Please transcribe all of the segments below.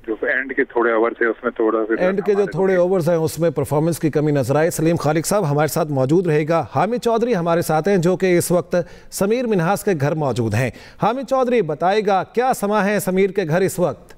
जो एंड के थोड़े ओवर थे उसमें थोड़ा सा एंड के जो थोड़े ओवर्स हैं उसमें परफॉर्मेंस की कमी नजर आई। सलीम खालिक साहब हमारे साथ मौजूद रहेगा। हामिद चौधरी हमारे साथ हैं जो कि इस वक्त समीर मिन्हास के घर मौजूद हैं। हामिद चौधरी बताएगा क्या समा है समीर के घर इस वक्त?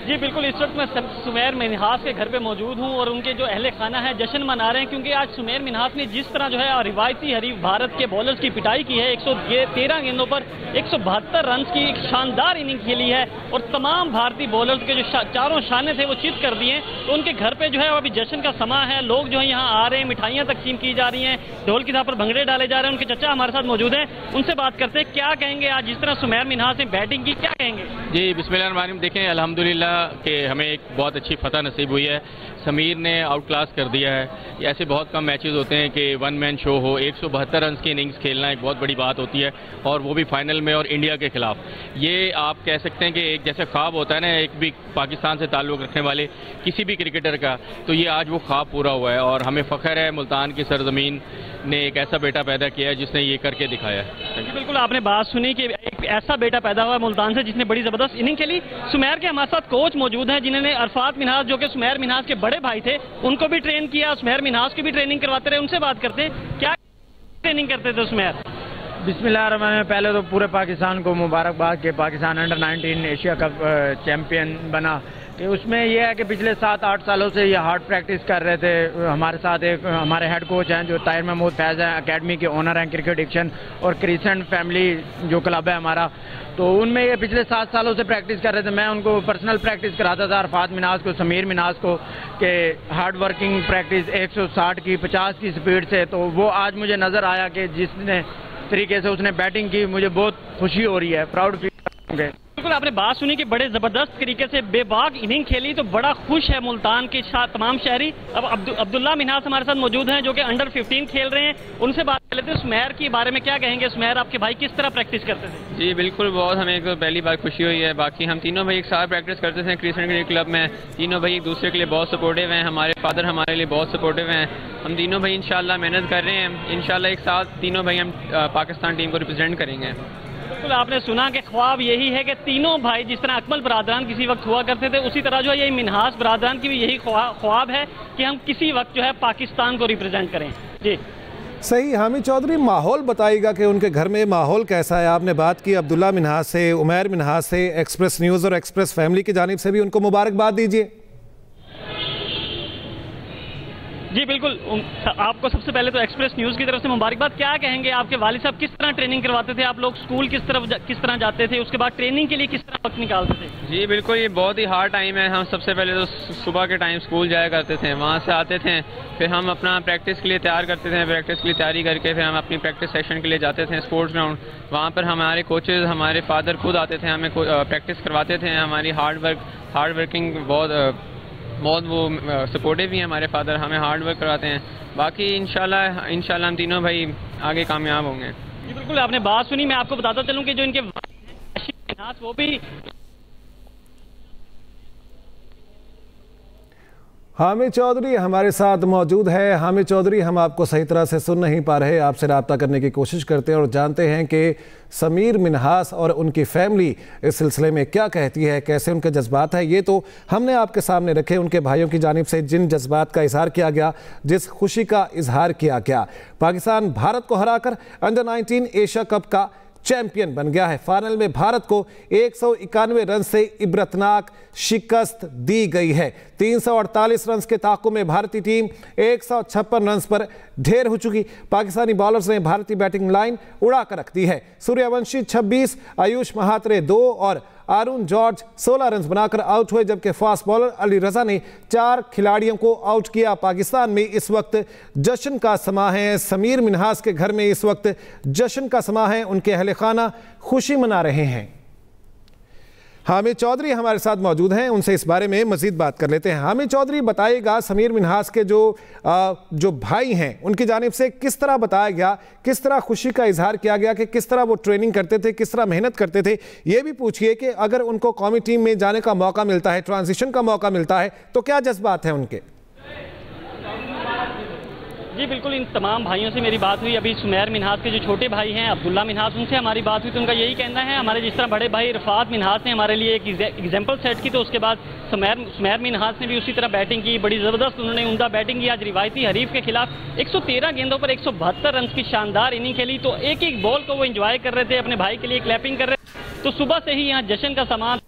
जी बिल्कुल, इस वक्त मैं सुमेर मिन्हास के घर पे मौजूद हूं और उनके जो अहले खाना है जश्न मना रहे हैं, क्योंकि आज सुमेर मिन्हास ने जिस तरह जो है रिवायती हरीफ भारत के बॉलर्स की पिटाई की है, 113 गेंदों पर 172 रन की एक शानदार इनिंग खेली है और तमाम भारतीय बॉलर्स के जो चारों शाने थे वो चित कर दिए। तो उनके घर पे जो है अभी जश्न का समा है, लोग जो है यहाँ आ रहे हैं, मिठाइयाँ तकसीम की जा रही हैं, ढोल की थाप पर भंगड़े डाले जा रहे हैं। उनके चचा हमारे साथ मौजूद हैं, उनसे बात करते हैं क्या कहेंगे आज जिस तरह सुमेर मिन्हास ने बैटिंग की, क्या कहेंगे? जी बिस्मिल्लाह, देखें अल्हम्दुलिल्लाह कि हमें एक बहुत अच्छी फतह नसीब हुई है। समीर ने आउट क्लास कर दिया है। ऐसे बहुत कम मैचेस होते हैं कि वन मैन शो हो, 172 रन की इनिंग्स खेलना एक बहुत बड़ी बात होती है और वो भी फाइनल में और इंडिया के खिलाफ। ये आप कह सकते हैं कि एक जैसे ख्वाब होता है ना एक भी पाकिस्तान से ताल्लुक़ रखने वाले किसी भी क्रिकेटर का, तो ये आज वो ख्वाब पूरा हुआ है और हमें फ़ख्र है मुल्तान की सरजमीन ने एक ऐसा बेटा पैदा किया है जिसने ये करके दिखाया है। बिल्कुल आपने बात सुनी कि एक ऐसा बेटा पैदा हुआ मुल्तान से जिसने बड़ी ज़बरदस्त इनिंग खेली। सुमेर के हमारे साथ कोच मौजूद हैं जिन्होंने अरफात मिन्हास जो कि सुमेर मिन्हास के बड़े भाई थे उनको भी ट्रेन किया, सुमेर मिन्हास की भी ट्रेनिंग करवाते रहे। उनसे बात करते हैं क्या ट्रेनिंग करते थे सुमेर? बिस्मिल्लाह, पहले तो पूरे पाकिस्तान को मुबारकबाद कि Pakistan under 19 Asia cup champion बना। कि उसमें यह है कि पिछले 7-8 सालों से ये हार्ड प्रैक्टिस कर रहे थे। हमारे साथ एक हमारे हेड कोच हैं जो ताहिर महमूद फैज़ हैं, एकेडमी के ओनर हैं क्रिकेट डिक्शन और क्रिसेंट फैमिली जो क्लब है हमारा, तो उनमें ये पिछले 7 सालों से प्रैक्टिस कर रहे थे। मैं उनको पर्सनल प्रैक्टिस कराता था, अरफात मिन्हास को, समीर मिन्हास को, कि हार्ड वर्किंग प्रैक्टिस 160 की 50 की स्पीड से। तो वो आज मुझे नज़र आया कि जिसने तरीके से उसने बैटिंग की, मुझे बहुत खुशी हो रही है, प्राउड फील करूँगा। बिल्कुल आपने बात सुनी कि बड़े जबरदस्त तरीके से बेबाक इनिंग खेली, तो बड़ा खुश है मुल्तान के तमाम शहरी। अब अब्दुल्ला मिन्हास हमारे साथ मौजूद हैं जो कि अंडर 15 खेल रहे हैं, उनसे बात कर लेते हैं। सुमेर के बारे में क्या कहेंगे? सुमेर आपके भाई किस तरह प्रैक्टिस करते थे? जी बिल्कुल, बहुत हमें तो पहली बार खुशी हुई है। बाकी हम तीनों भाई एक साथ प्रैक्टिस करते थे क्रिसेंट क्रिकेट क्लब में। तीनों भाई एक दूसरे के लिए बहुत सपोर्टिव हैं, हमारे फादर हमारे लिए बहुत सपोर्टिव हैं। हम तीनों भाई इंशाल्लाह मेहनत कर रहे हैं, इंशाल्लाह एक साथ तीनों भाई हम पाकिस्तान टीम को रिप्रेजेंट करेंगे। बिल्कुल आपने सुना कि ख्वाब यही है कि तीनों भाई जिस तरह अकमल बरादरान किसी वक्त हुआ करते थे, उसी तरह जो है ये मिन्हास बरादरान की भी यही ख्वाब है कि हम किसी वक्त जो है पाकिस्तान को रिप्रेजेंट करें। जी सही। हामिद चौधरी माहौल बताइएगा कि उनके घर में माहौल कैसा है? आपने बात की अब्दुल्ला मिन्हास से, उमैर मिन्हास से, एक्सप्रेस न्यूज़ और एक्सप्रेस फैमिली की जानिब से भी उनको मुबारकबाद दीजिए। जी बिल्कुल, आपको सबसे पहले तो एक्सप्रेस न्यूज़ की तरफ से मुबारकबाद। क्या कहेंगे आपके वालिद साहब किस तरह ट्रेनिंग करवाते थे? आप लोग स्कूल किस तरह जाते थे, उसके बाद ट्रेनिंग के लिए किस तरह वक्त निकालते थे? जी बिल्कुल, ये बहुत ही हार्ड टाइम है। हम सबसे पहले तो सुबह के टाइम स्कूल जाया करते थे, वहाँ से आते थे, फिर हम अपना प्रैक्टिस के लिए तैयार करते थे। प्रैक्टिस के लिए तैयारी करके फिर हम अपनी प्रैक्टिस सेशन के लिए जाते थे स्पोर्ट्स ग्राउंड। वहाँ पर हमारे कोचेज़, हमारे फादर खुद आते थे, हमें प्रैक्टिस करवाते थे। हमारी हार्ड वर्किंग बहुत वो सपोर्टिव भी हैं हमारे फादर, हमें हार्ड वर्क कराते हैं। बाकी इंशाल्लाह हम तीनों भाई आगे कामयाब होंगे। जी बिल्कुल आपने बात सुनी। मैं आपको बताता चलूं कि जो इनके मिन्हास वो भी हामिद चौधरी हमारे साथ मौजूद है। हामिद चौधरी, हम आपको सही तरह से सुन नहीं पा रहे, आपसे रब्ता करने की कोशिश करते हैं और जानते हैं कि समीर मिन्हास और उनकी फैमिली इस सिलसिले में क्या कहती है, कैसे उनके जज्बात हैं। ये तो हमने आपके सामने रखे, उनके भाइयों की जानिब से जिन जज्बात का इजहार किया गया, जिस खुशी का इजहार किया गया। पाकिस्तान भारत को हराकर अंडर 19 एशिया कप का चैंपियन बन गया है। फाइनल में भारत को 191 रन से इबरतनाक शिकस्त दी गई है। 348 रन के ताक़ुब में भारतीय टीम 156 रन पर ढेर हो चुकी। पाकिस्तानी बॉलर्स ने भारतीय बैटिंग लाइन उड़ा कर रख दी है। सूर्यवंशी 26, आयुष महात्रे 2 और आरुण जॉर्ज 16 रन बनाकर आउट हुए, जबकि फास्ट बॉलर अली रजा ने 4 खिलाड़ियों को आउट किया। पाकिस्तान में इस वक्त जश्न का समा है। समीर मिन्हास के घर में इस वक्त जश्न का समा है, उनके अहले खाना खुशी मना रहे हैं। हामिद चौधरी हमारे साथ मौजूद हैं, उनसे इस बारे में मजीद बात कर लेते हैं। हामिद चौधरी बताइएगा, समीर मिन्हास के जो भाई हैं उनकी जानिब से किस तरह बताया गया, किस तरह खुशी का इजहार किया गया कि किस तरह वो ट्रेनिंग करते थे, किस तरह मेहनत करते थे। ये भी पूछिए कि अगर उनको कौमी टीम में जाने का मौका मिलता है, ट्रांजिशन का मौका मिलता है, तो क्या जज्बात हैं उनके? जी बिल्कुल, इन तमाम भाइयों से मेरी बात हुई। अभी सुमैर मिन्हास के जो छोटे भाई हैं अब्दुल्ला मिन्हास, उनसे हमारी बात हुई तो उनका यही कहना है, हमारे जिस तरह बड़े भाई रफात मिन्हास ने हमारे लिए एक एग्जाम्पल सेट की, तो उसके बाद सुमैर मिन्हास ने भी उसी तरह बैटिंग की, बड़ी ज़बरदस्त उन्होंने उम्दा बैटिंग की। आज रिवायती हरीफ के खिलाफ 113 गेंदों पर 172 रन की शानदार इनिंग खेली, तो एक एक बॉल को वो एंजॉय कर रहे थे, अपने भाई के लिए क्लैपिंग कर रहे थे। तो सुबह से ही यहाँ जश्न का सामान।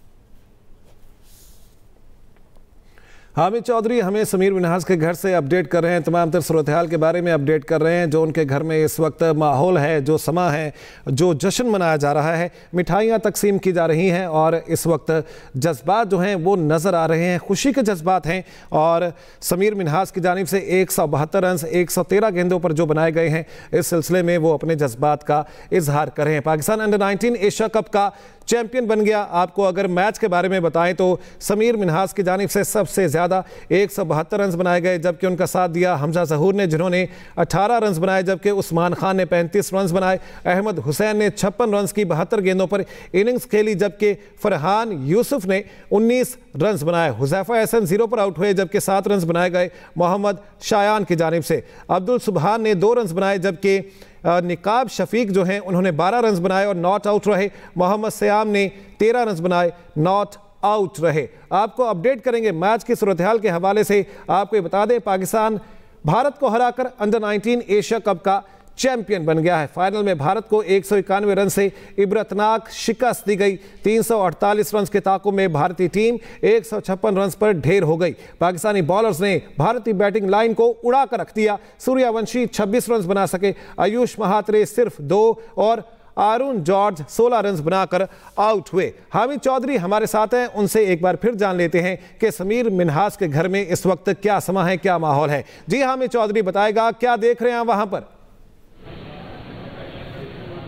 हामिद चौधरी हमें समीर मिन्हास के घर से अपडेट कर रहे हैं, तमाम तर सूरत हाल के बारे में अपडेट कर रहे हैं, जो उनके घर में इस वक्त माहौल है, जो समा है, जो जश्न मनाया जा रहा है, मिठाइयाँ तकसीम की जा रही हैं और इस वक्त जज्बात जो हैं वो नज़र आ रहे हैं, खुशी के जज्बात हैं। और समीर मिन्हास की जानिब से 172 रन 113 गेंदों पर जो बनाए गए हैं, इस सिलसिले में वो अपने जज्बात का इजहार कर रहे हैं। पाकिस्तान अंडर-19 एशिया कप का चैंपियन बन गया। आपको अगर मैच के बारे में बताएं तो समीर मिन्हास की जानिब से सबसे ज़्यादा 172 रन बनाए गए, जबकि उनका साथ दिया हमजा ज़हूर ने, जिन्होंने 18 रन बनाए, जबकि उस्मान खान ने 35 रन बनाए, अहमद हुसैन ने 56 रन की 72 गेंदों पर इनिंग्स खेली, जबकि फरहान यूसुफ ने 19 रन बनाए। हुज़ैफा एहसन 0 पर आउट हुए, जबकि 7 रन बनाए गए मोहम्मद शायान की जानिब से। अब्दुल सुबहान ने 2 रन बनाए, जबकि निकाब शफीक जो हैं उन्होंने 12 रन बनाए और नॉट आउट रहे। मोहम्मद सयाम ने 13 रन बनाए, नॉट आउट रहे। आपको अपडेट करेंगे मैच की सूरत हाल के हवाले से। आपको ये बता दें, पाकिस्तान भारत को हराकर अंडर-19 एशिया कप का चैंपियन बन गया है। फाइनल में भारत को 191 रन से इबरतनाक शिकस्त दी गई। 348 रन के ताक़ुब में भारतीय टीम 156 रन पर ढेर हो गई। पाकिस्तानी बॉलर्स ने भारतीय बैटिंग लाइन को उड़ा कर रख दिया। सूर्यवंशी 26 रन बना सके, आयुष महात्रे सिर्फ 2 और आरुण जॉर्ज 16 रन बनाकर आउट हुए। हामिद चौधरी हमारे साथ हैं, उनसे एक बार फिर जान लेते हैं कि समीर मिन्हास के घर में इस वक्त क्या समा है, क्या माहौल है। जी हामिद चौधरी बताएगा, क्या देख रहे हैं वहां पर?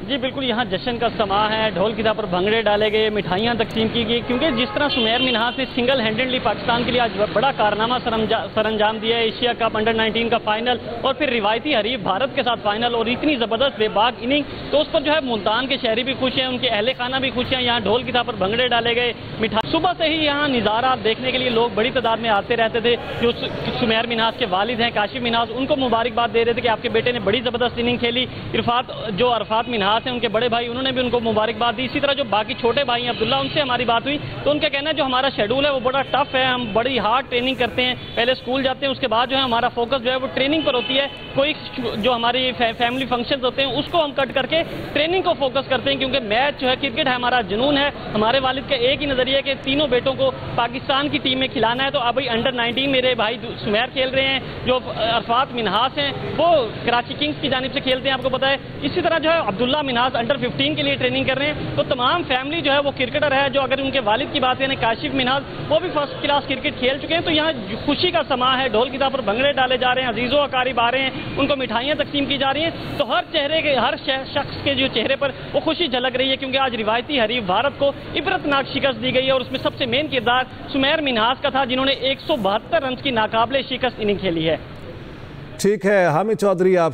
जी बिल्कुल, यहाँ जश्न का समा है, ढोल की पर भंगड़े डाले गए, मिठाइयाँ तकसीम की गई, क्योंकि जिस तरह सुमैर मिन्हास ने सिंगल हैंडेडली पाकिस्तान के लिए आज बड़ा कारनामा सरअंजाम दिया है। एशिया कप अंडर-19 का फाइनल और फिर रिवायती हरीफ भारत के साथ फाइनल, और इतनी ज़बरदस्त बेबाक इनिंग, तो उस पर जो है मुल्तान के शहरी भी खुश हैं, उनके अहले खाना भी खुश हैं। यहाँ ढोल की पर भंगड़े डाले गए, मिठाई। सुबह से ही यहाँ नज़ारा देखने के लिए लोग बड़ी तादाद में आते रहते थे। जो सुमैर मिन्हास के वालिद हैं काशिफ मिन्हास, उनको मुबारकबाद दे रहे थे कि आपके बेटे ने बड़ी ज़बरदस्त इनिंग खेली। अरफात मिन्हास हैं उनके बड़े भाई, उन्होंने भी उनको मुबारकबाद दी। इसी तरह जो बाकी छोटे भाई हैं अब्दुल्ला, उनसे हमारी बात हुई तो उनका कहना है जो हमारा शेड्यूल है वो बड़ा टफ है, हम बड़ी हार्ड ट्रेनिंग करते हैं, पहले स्कूल जाते हैं, उसके बाद जो है हमारा फोकस जो है वो ट्रेनिंग पर होती है। कोई जो हमारी फैमिली फंक्शंस होते हैं उसको हम कट करके ट्रेनिंग को फोकस करते हैं, क्योंकि मैच जो है, क्रिकेट है हमारा जुनून है। हमारे वालिद का एक ही नजरिया है कि तीनों बेटों को पाकिस्तान की टीम में खिलाना है। तो अभी अंडर-19 मेरे भाई सुमैर खेल रहे हैं, जो अरफात मिन्हास हैं वो कराची किंग्स की जानिब से खेलते हैं, आपको पता है। इसी तरह जो है अब्दुल्ला मिन्हास अंडर-15 के लिए ट्रेनिंग कर रहे हैं। तो तमाम फैमिली जो है वो क्रिकेटर है। जो अगर उनके वालिद की बात करें काशिफ मिन्हास, वो भी फर्स्ट क्लास क्रिकेट खेल चुके हैं। तो यहाँ खुशी का समा है, ढोल की पर भंगड़े डाले जा रहे हैं, अजीजो अकारीब आ रहे हैं, उनको मिठाइयाँ तकसीम की जा रही हैं। तो हर शख्स के जो चेहरे पर वो खुशी झलक रही है, क्योंकि आज रिवायती हरीफ भारत को इबरतनाक शिकस्त दी गई है, और उसमें सबसे मेन किरदार सुमैर मिन्हास का था, जिन्होंने 172 रन की नाकाबिले शिकस्त इनिंग खेली है। ठीक है हामिद चौधरी, आप